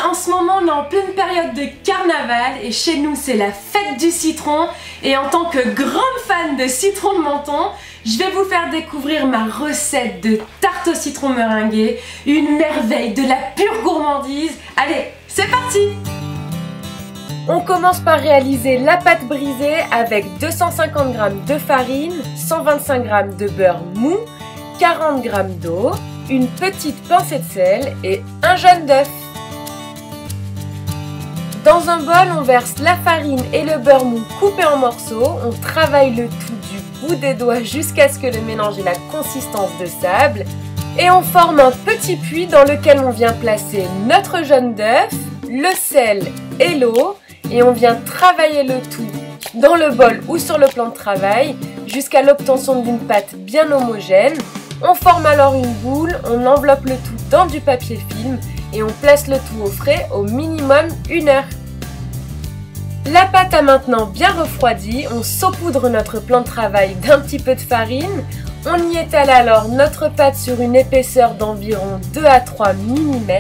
En ce moment on est en pleine période de carnaval et chez nous c'est la fête du citron, et en tant que grande fan de citron de Menton, je vais vous faire découvrir ma recette de tarte au citron meringuée, une merveille de la pure gourmandise. Allez, c'est parti! On commence par réaliser la pâte brisée avec 250 g de farine, 125 g de beurre mou, 40 g d'eau, une petite pincée de sel et un jaune d'œuf. Dans un bol, on verse la farine et le beurre mou coupés en morceaux. On travaille le tout du bout des doigts jusqu'à ce que le mélange ait la consistance de sable. Et on forme un petit puits dans lequel on vient placer notre jaune d'œuf, le sel et l'eau. Et on vient travailler le tout dans le bol ou sur le plan de travail jusqu'à l'obtention d'une pâte bien homogène. On forme alors une boule, on enveloppe le tout dans du papier film et on place le tout au frais au minimum 1 heure. La pâte a maintenant bien refroidi, on saupoudre notre plan de travail d'un petit peu de farine. On y étale alors notre pâte sur une épaisseur d'environ 2 à 3 mm.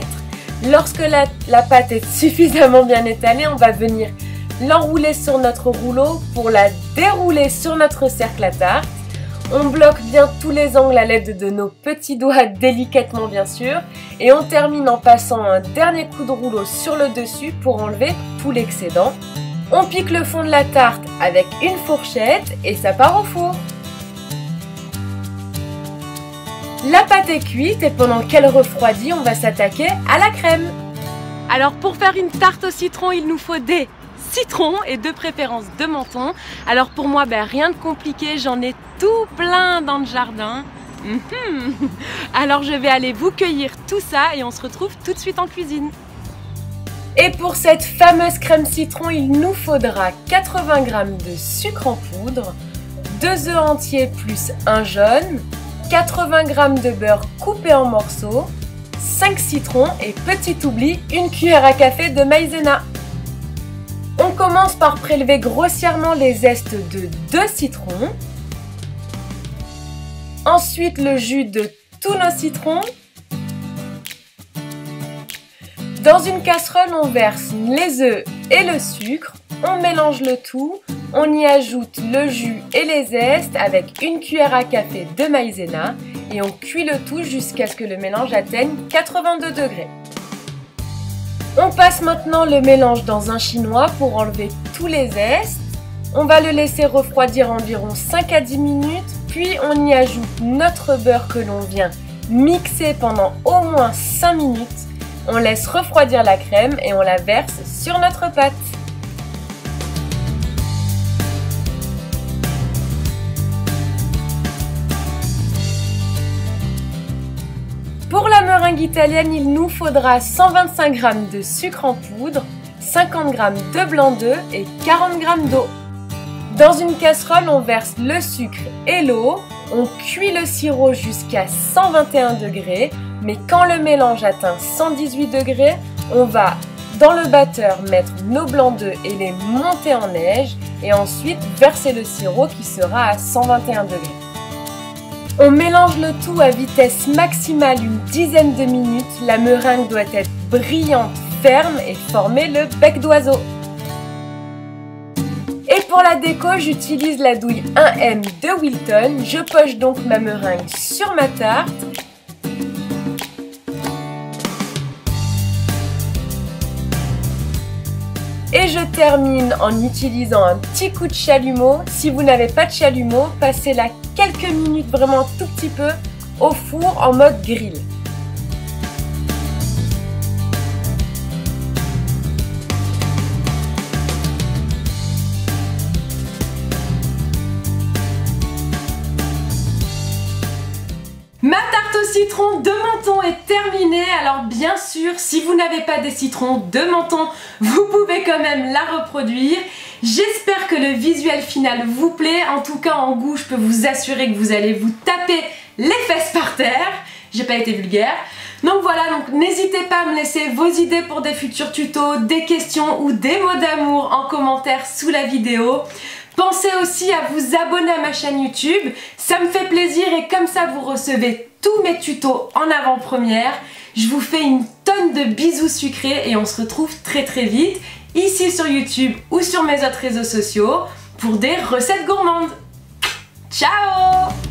Lorsque la pâte est suffisamment bien étalée, on va venir l'enrouler sur notre rouleau pour la dérouler sur notre cercle à tarte. On bloque bien tous les angles à l'aide de nos petits doigts, délicatement bien sûr, et on termine en passant un dernier coup de rouleau sur le dessus pour enlever tout l'excédent. On pique le fond de la tarte avec une fourchette et ça part au four. La pâte est cuite et pendant qu'elle refroidit, on va s'attaquer à la crème. Alors pour faire une tarte au citron, il nous faut des citrons et de préférence de Menton. Alors pour moi, rien de compliqué, j'en ai tout plein dans le jardin. Alors je vais aller vous cueillir tout ça et on se retrouve tout de suite en cuisine. Et pour cette fameuse crème citron, il nous faudra 80 g de sucre en poudre, 2 œufs entiers plus un jaune, 80 g de beurre coupé en morceaux, 5 citrons et petit oubli, 1 cuillère à café de maïzena. On commence par prélever grossièrement les zestes de 2 citrons. Ensuite, le jus de tous nos citrons. Dans une casserole, on verse les œufs et le sucre. On mélange le tout. On y ajoute le jus et les zestes avec 1 cuillère à café de maïzena. Et on cuit le tout jusqu'à ce que le mélange atteigne 82 degrés. On passe maintenant le mélange dans un chinois pour enlever tous les zestes. On va le laisser refroidir environ 5 à 10 minutes, puis on y ajoute notre beurre que l'on vient mixer pendant au moins 5 minutes. On laisse refroidir la crème et on la verse sur notre pâte. Pour la meringue italienne, il nous faudra 125 g de sucre en poudre, 50 g de blanc d'œuf et 40 g d'eau. Dans une casserole, on verse le sucre et l'eau, on cuit le sirop jusqu'à 121 degrés, mais quand le mélange atteint 118 degrés, on va dans le batteur mettre nos blancs d'œufs et les monter en neige et ensuite verser le sirop qui sera à 121 degrés. On mélange le tout à vitesse maximale une dizaine de minutes. La meringue doit être brillante, ferme et former le bec d'oiseau. Et pour la déco, j'utilise la douille 1M de Wilton. Je poche donc ma meringue sur ma tarte. Et je termine en utilisant un petit coup de chalumeau. Si vous n'avez pas de chalumeau, passez-la quelques minutes, vraiment un tout petit peu, au four en mode grill. Ma tarte au citron de Menton est terminée. Alors bien sûr, si vous n'avez pas des citrons de Menton, vous pouvez quand même la reproduire. J'espère que le visuel final vous plaît. En tout cas, en goût, je peux vous assurer que vous allez vous taper les fesses par terre. J'ai pas été vulgaire. Donc voilà, n'hésitez pas à me laisser vos idées pour des futurs tutos, des questions ou des mots d'amour en commentaire sous la vidéo. Pensez aussi à vous abonner à ma chaîne YouTube, ça me fait plaisir et comme ça vous recevez tous mes tutos en avant-première. Je vous fais une tonne de bisous sucrés et on se retrouve très vite ici sur YouTube ou sur mes autres réseaux sociaux pour des recettes gourmandes. Ciao!